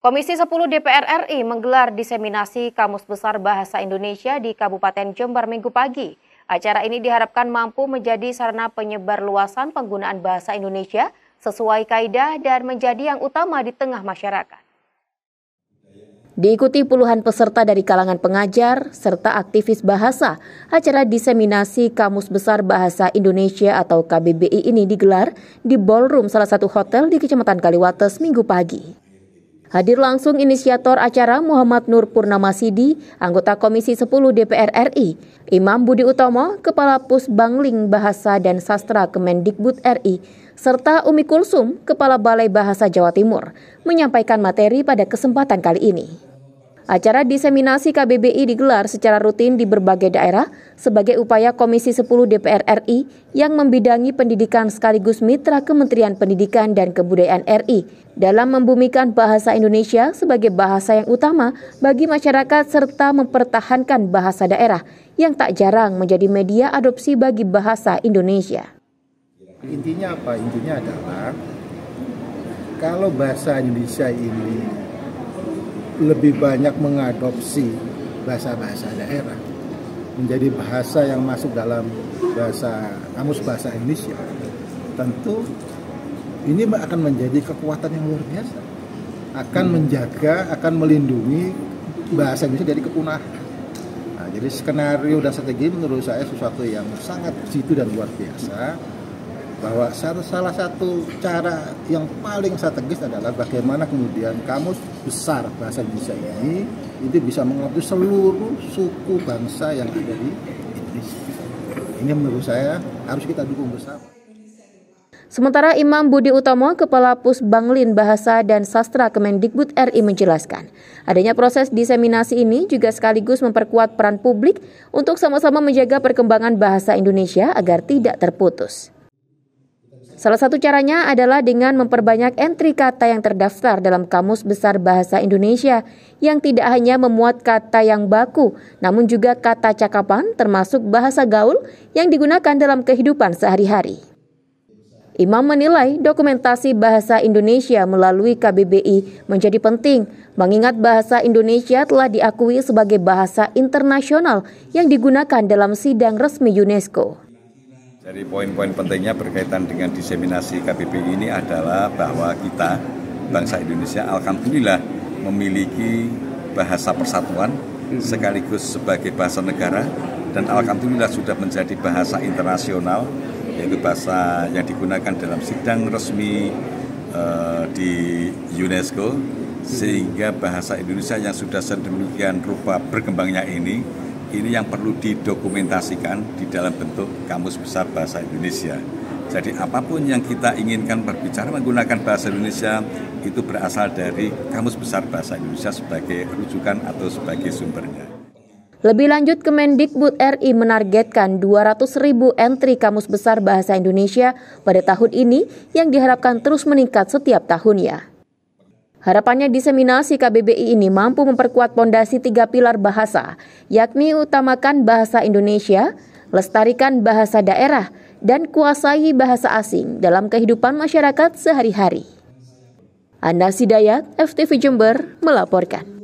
Komisi 10 DPR RI menggelar diseminasi Kamus Besar Bahasa Indonesia di Kabupaten Jember Minggu pagi. Acara ini diharapkan mampu menjadi sarana penyebar luasan penggunaan bahasa Indonesia sesuai kaidah dan menjadi yang utama di tengah masyarakat. Diikuti puluhan peserta dari kalangan pengajar serta aktivis bahasa, acara diseminasi Kamus Besar Bahasa Indonesia atau KBBI ini digelar di ballroom salah satu hotel di Kecamatan Kaliwates Minggu pagi. Hadir langsung inisiator acara Muhammad Nur Purnamasidi, anggota Komisi 10 DPR RI, Imam Budi Utomo, Kepala Pusbangling Bahasa dan Sastra Kemendikbud RI, serta Umi Kulsum, Kepala Balai Bahasa Jawa Timur, menyampaikan materi pada kesempatan kali ini. Acara diseminasi KBBI digelar secara rutin di berbagai daerah sebagai upaya Komisi 10 DPR RI yang membidangi pendidikan sekaligus mitra Kementerian Pendidikan dan Kebudayaan RI dalam membumikan bahasa Indonesia sebagai bahasa yang utama bagi masyarakat serta mempertahankan bahasa daerah yang tak jarang menjadi media adopsi bagi bahasa Indonesia. Intinya apa? Intinya adalah kalau bahasa Indonesia ini lebih banyak mengadopsi bahasa-bahasa daerah menjadi bahasa yang masuk dalam kamus bahasa Indonesia, tentu ini akan menjadi kekuatan yang luar biasa, akan menjaga, akan melindungi bahasa Indonesia dari kepunahan. Nah, jadi skenario dan strategi menurut saya sesuatu yang sangat jitu dan luar biasa, bahwa salah satu cara yang paling strategis adalah bagaimana kemudian kamus besar bahasa Indonesia ini itu bisa mengatur seluruh suku bangsa yang ada di Indonesia. Ini menurut saya harus kita dukung bersama. Sementara Imam Budi Utomo, Kepala Pusbangling Bahasa dan Sastra Kemendikbud RI menjelaskan, adanya proses diseminasi ini juga sekaligus memperkuat peran publik untuk sama-sama menjaga perkembangan bahasa Indonesia agar tidak terputus. Salah satu caranya adalah dengan memperbanyak entry kata yang terdaftar dalam Kamus Besar Bahasa Indonesia yang tidak hanya memuat kata yang baku, namun juga kata cakapan termasuk bahasa gaul yang digunakan dalam kehidupan sehari-hari. Imam menilai dokumentasi bahasa Indonesia melalui KBBI menjadi penting, mengingat bahasa Indonesia telah diakui sebagai bahasa internasional yang digunakan dalam sidang resmi UNESCO. Jadi poin-poin pentingnya berkaitan dengan diseminasi KBBI ini adalah bahwa kita, bangsa Indonesia, alhamdulillah memiliki bahasa persatuan sekaligus sebagai bahasa negara dan alhamdulillah sudah menjadi bahasa internasional, yaitu bahasa yang digunakan dalam sidang resmi di UNESCO, sehingga bahasa Indonesia yang sudah sedemikian rupa berkembangnya ini yang perlu didokumentasikan di dalam bentuk Kamus Besar Bahasa Indonesia. Jadi apapun yang kita inginkan berbicara menggunakan bahasa Indonesia itu berasal dari Kamus Besar Bahasa Indonesia sebagai rujukan atau sebagai sumbernya. Lebih lanjut, Kemendikbud RI menargetkan 200.000 entry Kamus Besar Bahasa Indonesia pada tahun ini yang diharapkan terus meningkat setiap tahunnya. Harapannya diseminasi KBBI ini mampu memperkuat pondasi 3 pilar bahasa, yakni utamakan bahasa Indonesia, lestarikan bahasa daerah, dan kuasai bahasa asing dalam kehidupan masyarakat sehari-hari. Andas Hidayat, FTV Jember, melaporkan.